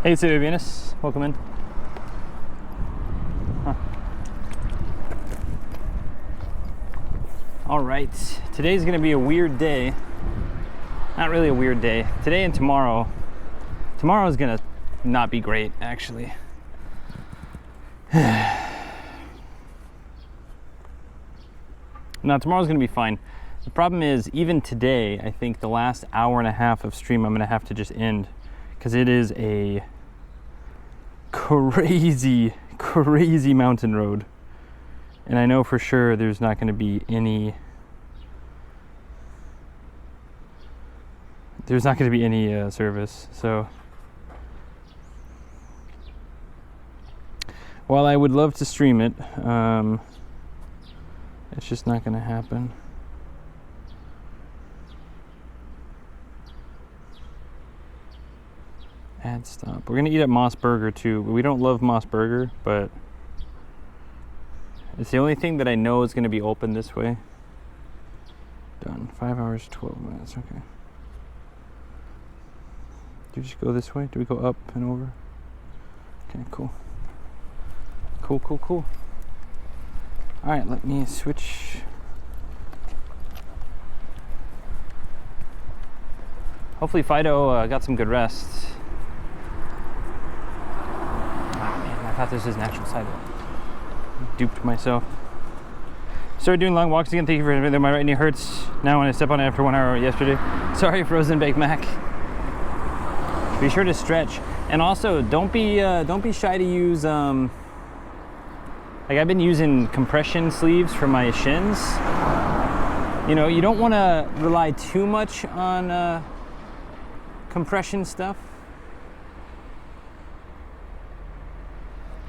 Hey, City of Venus, welcome in. All right, today's gonna be a weird day. Not really a weird day. Today and tomorrow. Tomorrow's gonna not be great, actually. No, tomorrow's gonna be fine. The problem is, even today, I think the last hour and a half of stream I'm gonna have to just end, because it is a crazy mountain road. And I know for sure there's not gonna be any service. So while I would love to stream it, it's just not gonna happen. Ad stop. We're gonna eat at Moss Burger too. We don't love Moss Burger, but it's the only thing that I know is gonna be open this way. Done. 5 hours, 12 minutes. Okay. Do you just go this way? Do we go up and over? Okay, cool. Cool. All right, let me switch. Hopefully Fido got some good rest. I thought this was natural sidewalk. Duped myself. Started doing long walks again. Thank you for everything. My right knee hurts now when I step on it after 1 hour yesterday. Sorry, Frozen Baked Mac. Be sure to stretch, and also don't be shy to use. Like I've been using compression sleeves for my shins. You know, you don't want to rely too much on compression stuff.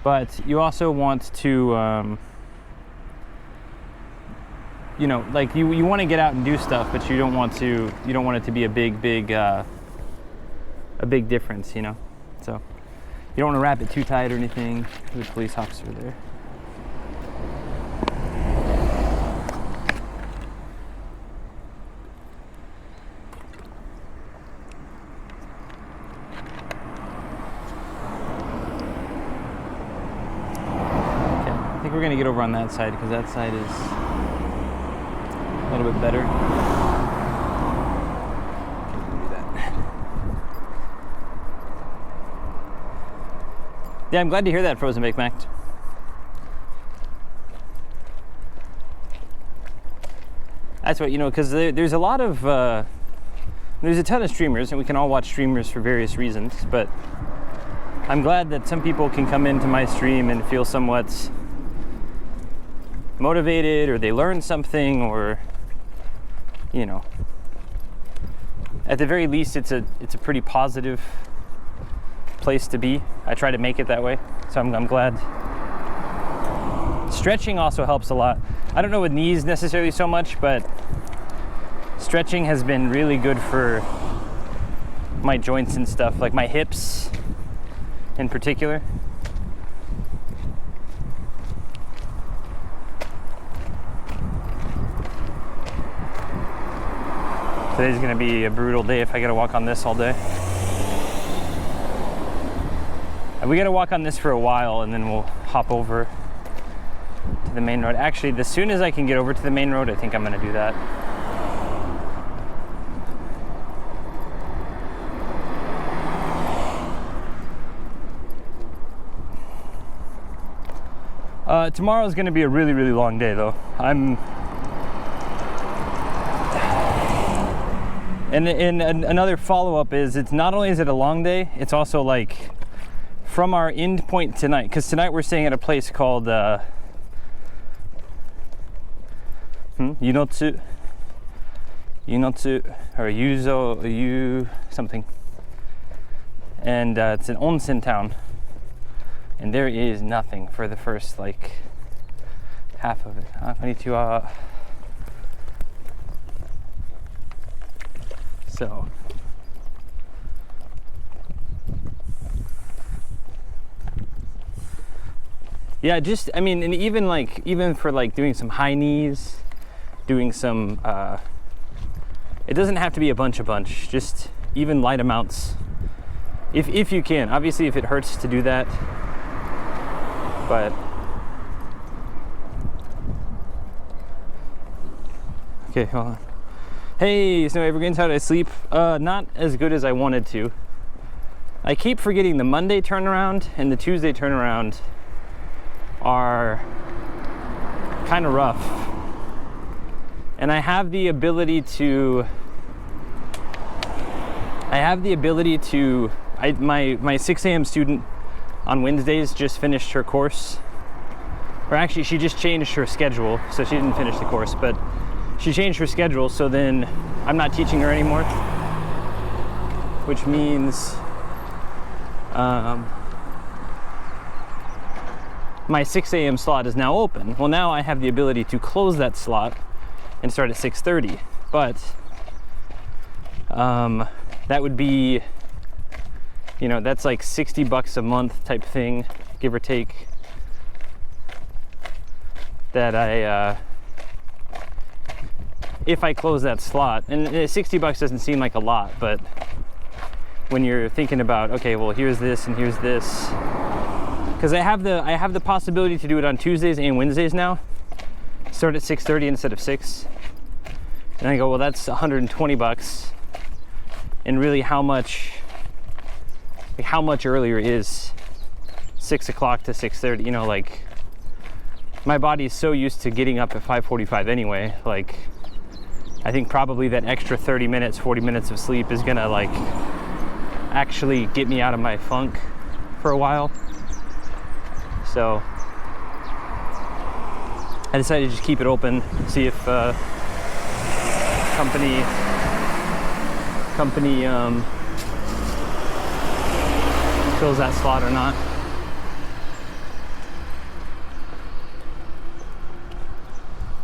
But you also want to, you know, like you want to get out and do stuff, but you don't want it to be a big difference, you know. So you don't want to wrap it too tight or anything. There's a police officer there. We're gonna get over on that side because that side is a little bit better. Okay, we can do that. Yeah, I'm glad to hear that, Frozen Baked Mac. That's what, you know, because there's a lot of there's a ton of streamers, and we can all watch streamers for various reasons, but I'm glad that some people can come into my stream and feel somewhat motivated, or they learn something, or, you know, at the very least it's a pretty positive place to be. I try to make it that way, so I'm glad. Stretching also helps a lot. I don't know with knees necessarily so much, but stretching has been really good for my joints and stuff, like my hips in particular. Today's gonna be a brutal day if I gotta walk on this all day. We gotta walk on this for a while, and then we'll hop over to the main road. Actually, as soon as I can get over to the main road, I think I'm gonna do that. Tomorrow's gonna be a really long day though. And another follow-up is, it's not only is it a long day, it's also like from our end point tonight, because tonight we're staying at a place called YUNOTSU or Yuzo something, and it's an onsen town, and there is nothing for the first like half of it. Konnichiwa. So yeah, just, I mean, and even for like doing some high knees, doing some it doesn't have to be a bunch, just even light amounts if you can. Obviously, if it hurts to do that, but okay, hold on. Hey, Snow Evergreens, how did I sleep? Not as good as I wanted to. I keep forgetting the Monday turnaround and the Tuesday turnaround are kind of rough. And I have the ability to my 6 a.m. student on Wednesdays just finished her course. Or actually, she just changed her schedule, so she didn't finish the course, but she changed her schedule, so then I'm not teaching her anymore, which means my 6 a.m. slot is now open. Well, now I have the ability to close that slot and start at 6:30, but that would be, you know, that's like $60 a month type thing, give or take, that I if I close that slot. And $60 doesn't seem like a lot, but when you're thinking about, okay, well, here's this and here's this, because I have the possibility to do it on Tuesdays and Wednesdays now, start at 6:30 instead of 6, and I go, well, that's $120, and really how much earlier is 6 o'clock to 6:30? You know, like, my body's so used to getting up at 5:45 anyway. Like, I think probably that extra 30 minutes, 40 minutes of sleep is gonna like actually get me out of my funk for a while. So I decided to just keep it open, see if company fills that slot or not.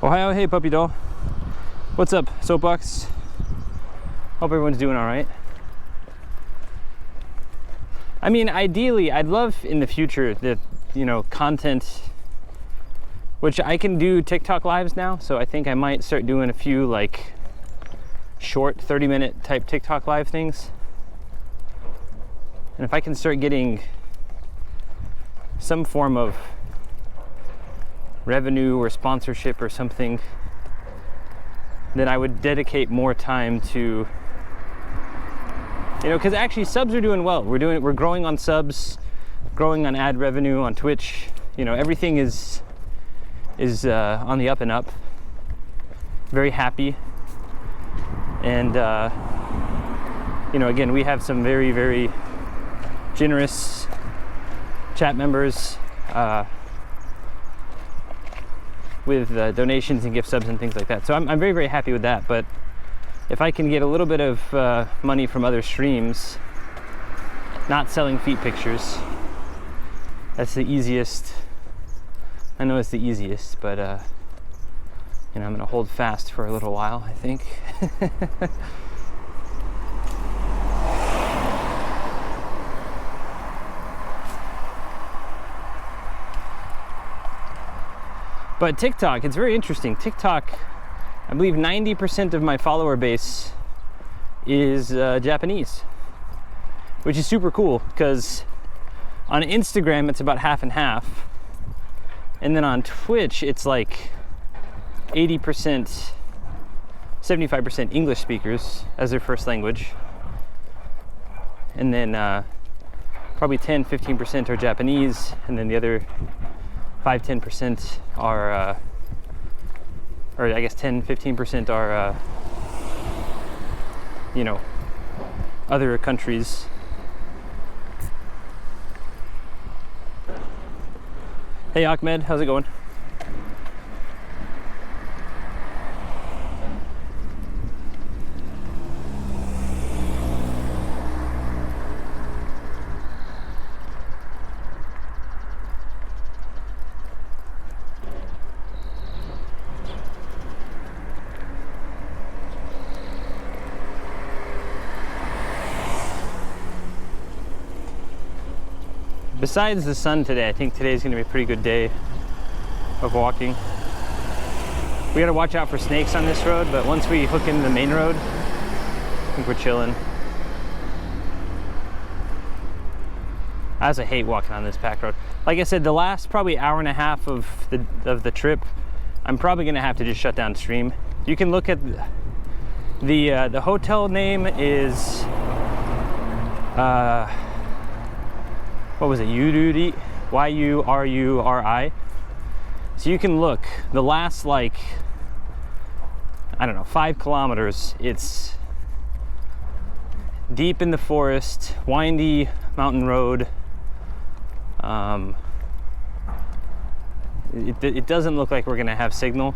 Ohio, hey puppy doll. What's up, Soapbox? Hope everyone's doing all right. I mean, ideally, I'd love in the future that, you know, content, which I can do TikTok lives now, so I think I might start doing a few like short 30-minute type TikTok live things. And if I can start getting some form of revenue or sponsorship or something, then I would dedicate more time to, you know, because actually subs are doing well. We're growing on subs, growing on ad revenue on Twitch. You know, everything is on the up and up. Very happy. And you know, again, we have some very, very generous chat members with donations and gift subs and things like that. So I'm very, very happy with that. But if I can get a little bit of money from other streams, not selling feet pictures, that's the easiest. I know it's the easiest, but you know, I'm gonna hold fast for a little while, I think. But TikTok, it's very interesting. TikTok, I believe 90% of my follower base is Japanese, which is super cool, because on Instagram it's about half and half, and then on Twitch it's like 80%, 75% English speakers as their first language, and then probably 10-15% are Japanese, and then the other 5-10% are, or I guess 10-15% are, you know, other countries. Hey Ahmed, how's it going? Besides the sun today, I think today's gonna be a pretty good day of walking. We gotta watch out for snakes on this road, but once we hook into the main road, I think we're chilling. I also hate walking on this pack road. Like I said, the last probably hour and a half of the trip, I'm probably gonna have to just shut down stream. You can look at the hotel name is what was it? Yururi, Y-U-R-U-R-I. So you can look the last, like, I don't know, 5 kilometers. It's deep in the forest, windy mountain road. It doesn't look like we're gonna have signal,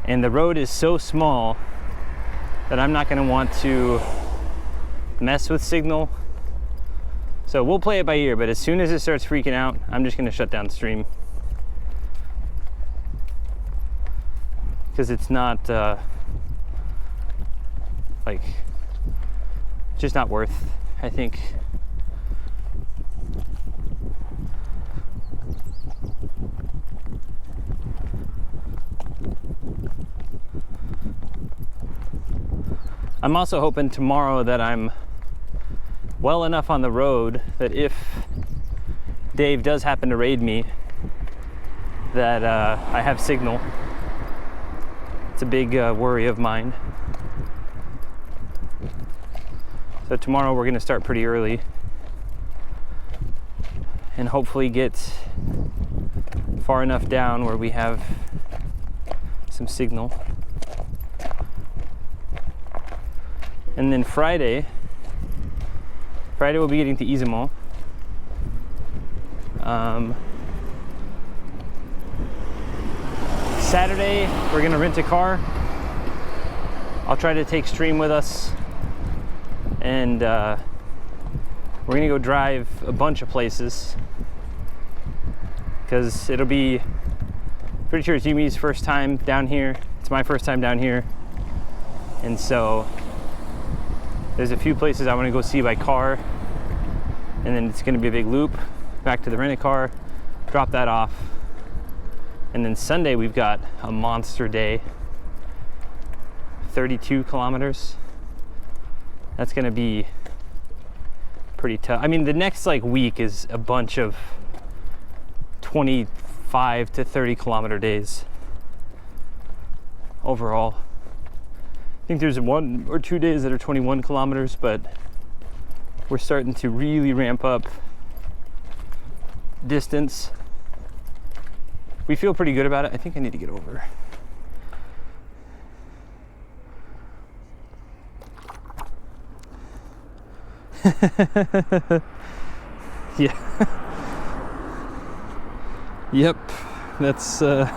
and the road is so small that I'm not gonna want to mess with signal. So we'll play it by ear, but as soon as it starts freaking out, I'm just gonna shut down the stream, because it's not like, just not worth, I think. I'm also hoping tomorrow that I'm well enough on the road that if Dave does happen to raid me, that I have signal. It's a big worry of mine. So tomorrow we're gonna start pretty early and hopefully get far enough down where we have some signal. And then Friday we'll be getting to Izumo. Saturday, we're gonna rent a car. I'll try to take stream with us, and we're gonna go drive a bunch of places, because it'll be, pretty sure it's Yumi's first time down here. It's my first time down here, and so there's a few places I want to go see by car, and then it's going to be a big loop back to the rented car, drop that off, and then Sunday we've got a monster day, 32 kilometers. That's going to be pretty tough. I mean, the next like week is a bunch of 25 to 30 kilometer days overall. I think there's 1 or 2 days that are 21 kilometers, but we're starting to really ramp up distance. We feel pretty good about it. I think I need to get over. Yeah. Yep. That's okay.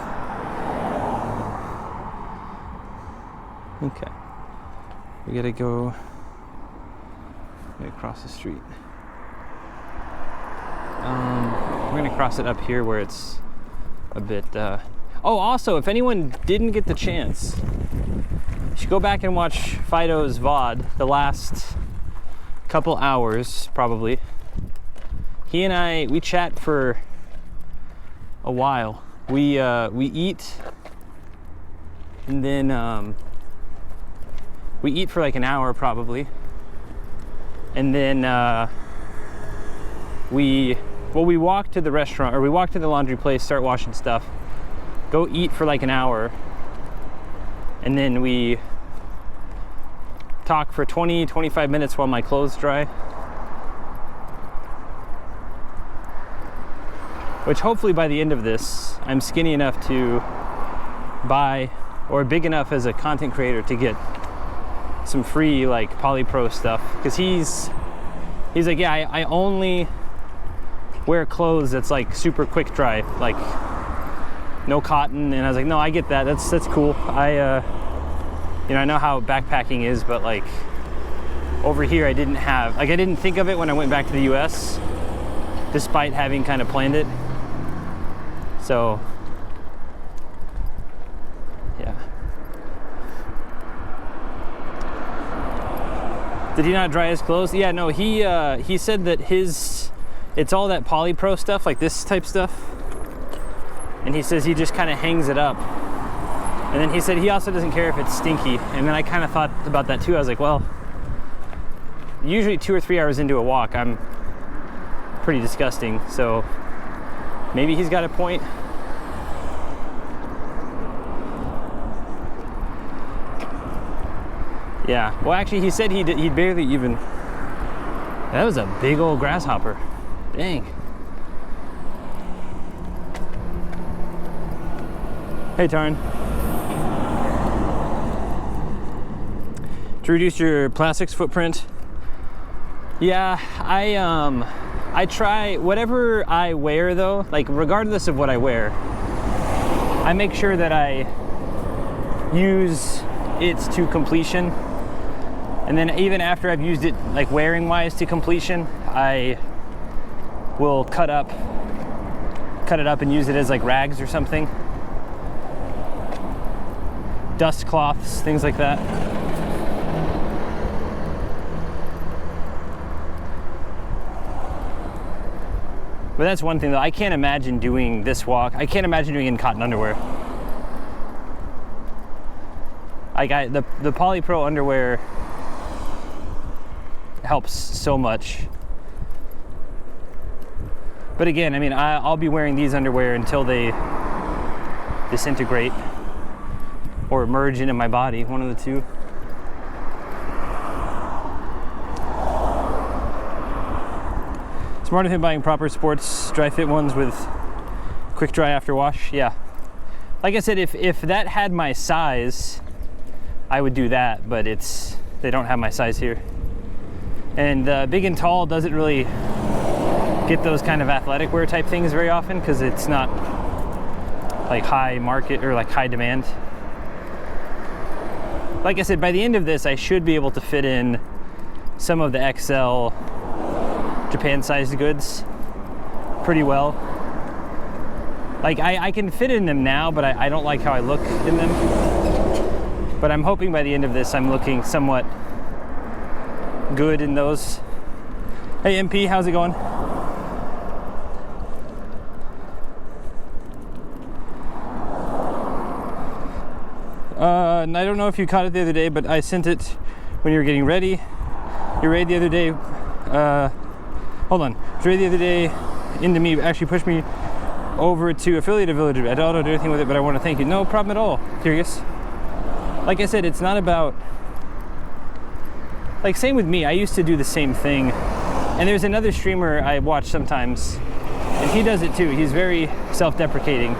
We gotta go across the street. We're gonna cross it up here where it's a bit oh, also, if anyone didn't get the chance, you should go back and watch Fido's VOD, the last couple hours probably. He and we chat for a while. We eat, and then we eat for like an hour probably, and then we walk to the restaurant, or we walk to the laundry place, start washing stuff, go eat for like an hour, and then we talk for 20-25 minutes while my clothes dry, which hopefully by the end of this I'm skinny enough to buy, or big enough as a content creator to get some free like polypro stuff, because he's like, yeah, I only wear clothes that's like super quick dry, like no cotton. And I was like, no, I get that, that's cool. I know how backpacking is, but like over here I didn't think of it when I went back to the US, despite having kind of planned it. So yeah. Did he not dry his clothes? Yeah, no, he said that it's all that polypro stuff, like this type stuff. And he says he just kind of hangs it up. And then he said he also doesn't care if it's stinky. And then I kind of thought about that too. I was like, well, usually 2 or 3 hours into a walk, I'm pretty disgusting. So maybe he's got a point. Yeah, well actually he said he'd barely even. That was a big old grasshopper. Dang. Hey Tarn. To reduce your plastics footprint. Yeah, I try whatever I wear though, like regardless of what I wear, I make sure that I use it to completion. And then even after I've used it, like wearing wise to completion, I will cut it up and use it as like rags or something. Dust cloths, things like that. But that's one thing though, I can't imagine doing this walk. I can't imagine doing it in cotton underwear. The Polypro underwear helps so much. But again, I mean, I'll be wearing these underwear until they disintegrate or merge into my body, one of the two. Smarter than buying proper sports dry fit ones with quick dry after wash. Yeah, like I said, if that had my size, I would do that, but they don't have my size here. And big and tall doesn't really get those kind of athletic wear type things very often because it's not like high market or like high demand. Like I said, by the end of this, I should be able to fit in some of the XL Japan-sized goods pretty well. Like I can fit in them now, but I don't like how I look in them. But I'm hoping by the end of this, I'm looking somewhat good in those. Hey MP, how's it going? And I don't know if you caught it the other day, but I sent it when you were getting ready. You read the other day. Hold on. Dre the other day into me actually pushed me over to Affiliate Village. I don't do anything with it, but I want to thank you. No problem at all. Curious. Like I said, it's not about. Like same with me. I used to do the same thing, and there's another streamer I watch sometimes, and he does it too. He's very self-deprecating,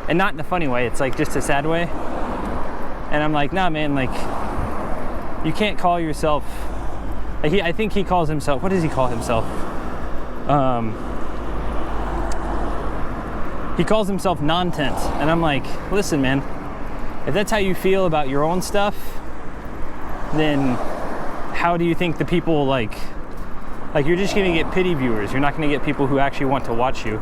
and not in a funny way. It's like just a sad way. And I'm like, nah, man. Like, you can't call yourself. Like I think he calls himself. What does he call himself? He calls himself non-tent, and I'm like, listen, man. If that's how you feel about your own stuff, then how do you think the people like you're just gonna get pity viewers. You're not gonna get people who actually want to watch you.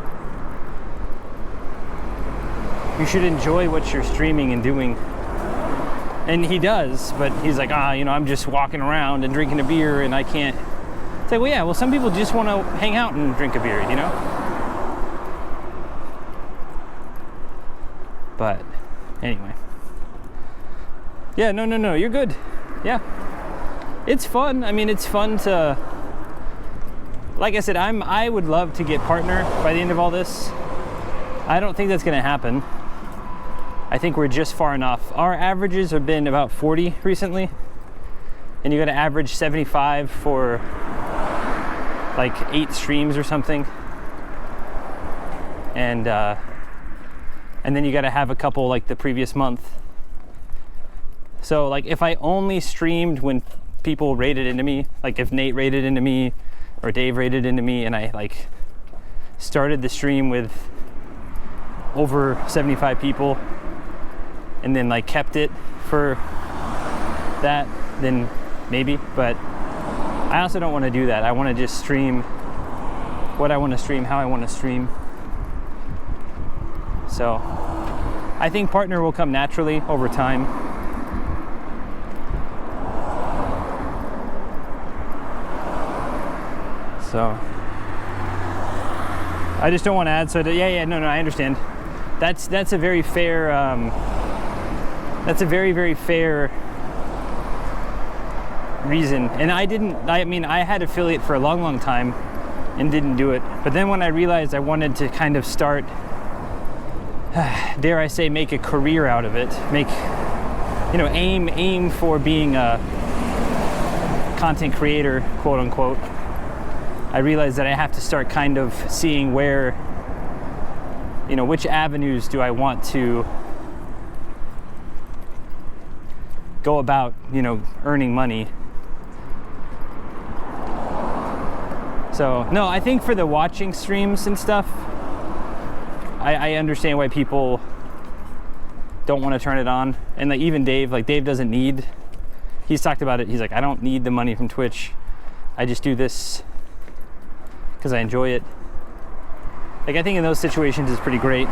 You should enjoy what you're streaming and doing. And he does, but he's like, I'm just walking around and drinking a beer and I can't. It's like, well, yeah, well, some people just want to hang out and drink a beer, you know? But anyway. Yeah, no, you're good. Yeah. It's fun. I mean, it's fun to, like I said, I would love to get partner by the end of all this. I don't think that's going to happen. I think we're just far enough. Our averages have been about 40 recently, and you got to average 75 for like 8 streams or something, and then you got to have a couple like the previous month. So like if I only streamed when people rated into me, like if Nate rated into me or Dave rated into me, and I like started the stream with over 75 people and then like kept it for that, then maybe. But I also don't want to do that. I want to just stream what I want to stream, how I want to stream. So I think partner will come naturally over time. So I just don't want to add. So no, I understand. That's a very fair. That's a very, very fair reason. And I had affiliate for a long, long time, and didn't do it. But then when I realized I wanted to kind of start, dare I say, make a career out of it, make, you know, aim for being a content creator, quote unquote, I realized that I have to start kind of seeing where, you know, which avenues do I want to go about, you know, earning money. So, no, I think for the watching streams and stuff, I understand why people don't want to turn it on. And like even Dave, like Dave doesn't need, he's talked about it, he's like, I don't need the money from Twitch. I just do this because I enjoy it. Like I think in those situations it's pretty great.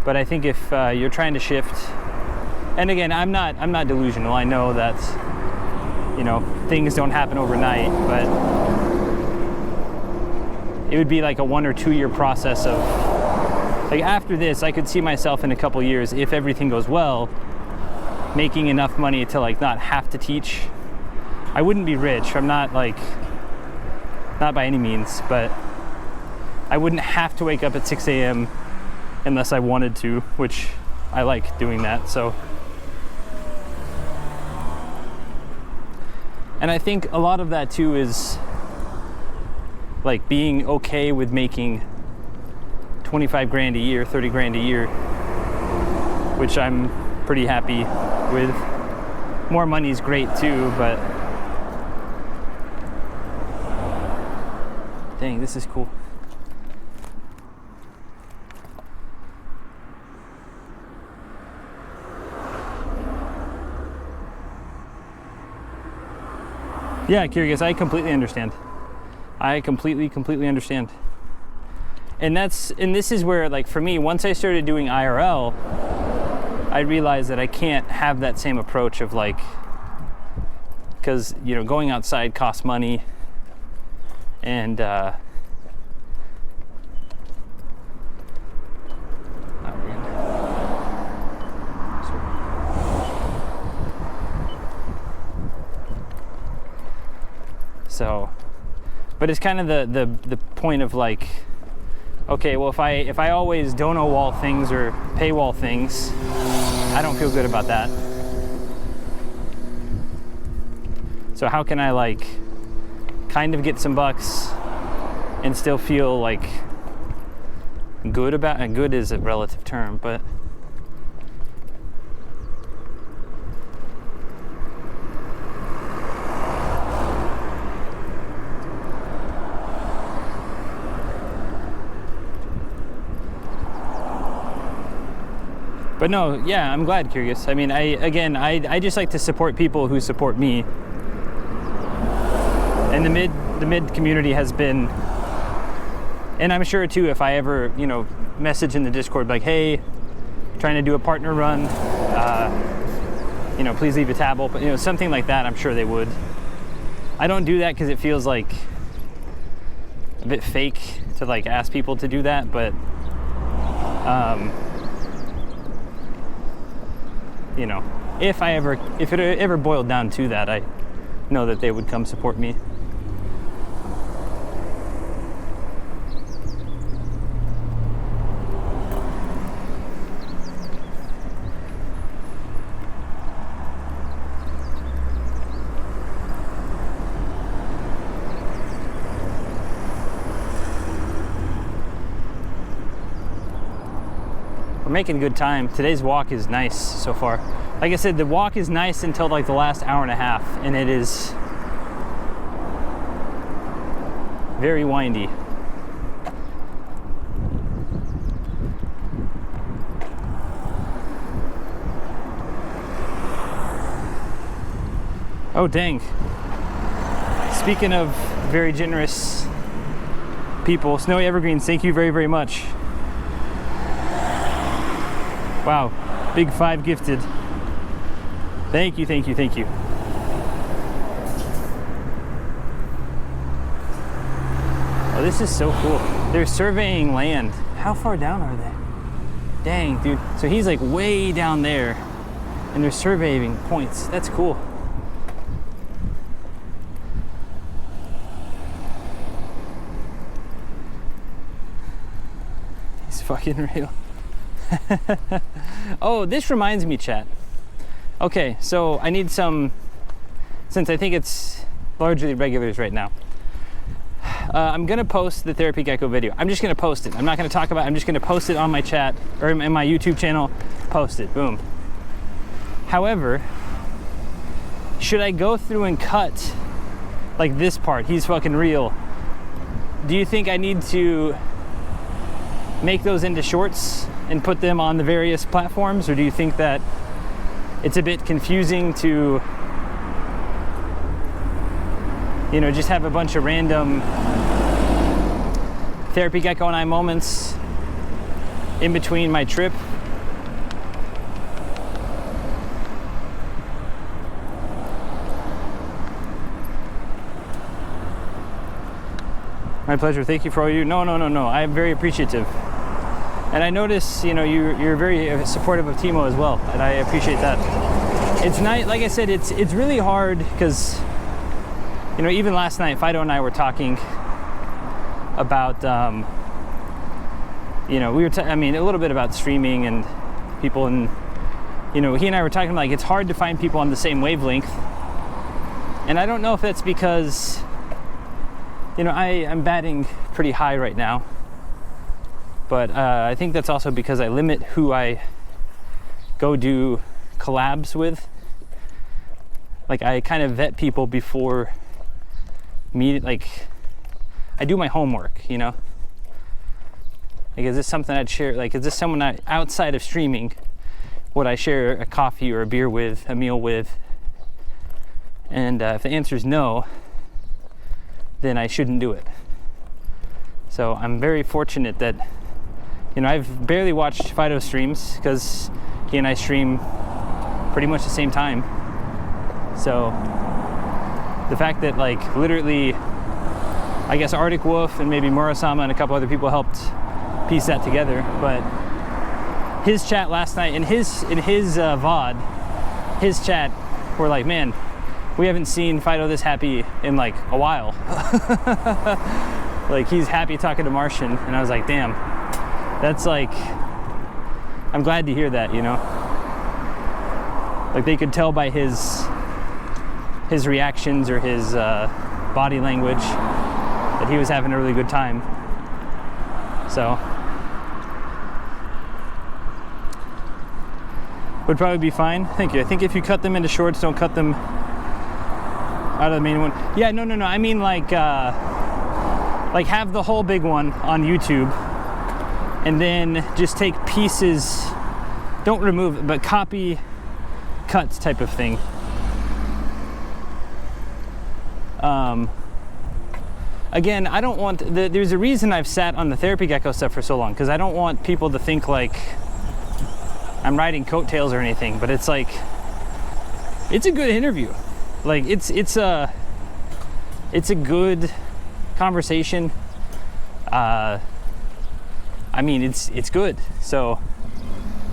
But I think if you're trying to shift, and again, I'm not delusional. I know that, you know, things don't happen overnight, but it would be like a 1 or 2 year process of, like after this, I could see myself in a couple years, if everything goes well, making enough money to like not have to teach. I wouldn't be rich. I'm not like, not by any means, but I wouldn't have to wake up at 6 a.m. unless I wanted to, which I like doing that, so. And I think a lot of that too is like being okay with making 25 grand a year, 30 grand a year, which I'm pretty happy with. More money is great too, but dang, this is cool. Yeah, Kyrgyz, I completely understand. I completely understand. And this is where, like, for me, once I started doing IRL, I realized that I can't have that same approach of like, because, you know, going outside costs money, and so, but it's kind of the point of like, okay, well, if I always dono wall things or paywall things, I don't feel good about that. So how can I like kind of get some bucks and still feel like good about, and good is a relative term, but no, yeah, I'm glad, Kyrgyz. I mean, I just like to support people who support me. And the mid community has been, and I'm sure too, if I ever, you know, message in the Discord like, hey, trying to do a partner run, you know, please leave a tab open, you know, something like that, I'm sure they would. I don't do that because it feels like a bit fake to like ask people to do that, but you know, if it ever boiled down to that, I know that they would come support me. Making good time. Today's walk is nice so far. Like I said, the walk is nice until like the last hour and a half, and it is very windy. Oh dang. Speaking of very generous people, Snowy Evergreens, thank you very, very much. Wow, big 5 gifted. Thank you, thank you, thank you. Oh, this is so cool. They're surveying land. How far down are they? Dang, dude. So he's like way down there, and they're surveying points. That's cool. fucking real. Oh, this reminds me, chat. Okay, so I need some, since I think it's largely regulars right now. I'm gonna post the Therapy Gecko video. I'm just gonna post it. I'm not gonna talk about it. I'm just gonna post it on my chat, or in my YouTube channel, post it, boom. However, should I go through and cut like this part, he's fucking real? Do you think I need to make those into shorts and put them on the various platforms, or do you think that it's a bit confusing to, you know, just have a bunch of random Therapy Gecko and I moments in between my trip? My pleasure. Thank you for all you. No. I am very appreciative. And I notice, you know, you're very supportive of Timo as well, and I appreciate that. It's nice, like I said, it's really hard because, you know, even last night, Fido and I were talking about, you know, I mean, a little bit about streaming and people, and, you know, he and I were talking like it's hard to find people on the same wavelength. And I don't know if that's because, you know, I'm batting pretty high right now. But I think that's also because I limit who I go do collabs with. Like, I kind of vet people before like, I do my homework, you know? Like, is this something I'd share? Like, is this someone outside of streaming would I share a coffee or a beer with, a meal with? And if the answer is no, then I shouldn't do it. So I'm very fortunate that, you know, I've barely watched Fido streams because he and I stream pretty much the same time. So the fact that, like, literally, I guess Arctic Wolf and maybe Murasama and a couple other people helped piece that together. But his chat last night, in his VOD, his chat were like, man, we haven't seen Fido this happy in like a while. Like, he's happy talking to Martian, and I was like, damn. That's like, I'm glad to hear that, you know? Like, they could tell by his reactions or his body language that he was having a really good time. So, would probably be fine. Thank you. I think if you cut them into shorts, don't cut them out of the main one. Yeah, no. I mean, like have the whole big one on YouTube, and then just take pieces, don't remove it, but copy cuts type of thing. Again, I don't want, there's a reason I've sat on the Therapy Gecko stuff for so long, because I don't want people to think like I'm riding coattails or anything, but it's like, it's a good interview. Like, it's a good conversation. I mean, it's good. So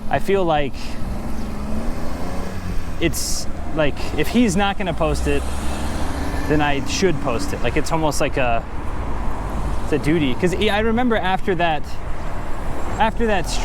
I feel like it's like, if he's not gonna post it, then I should post it. Like, it's almost like it's a duty. Because I remember after that stream,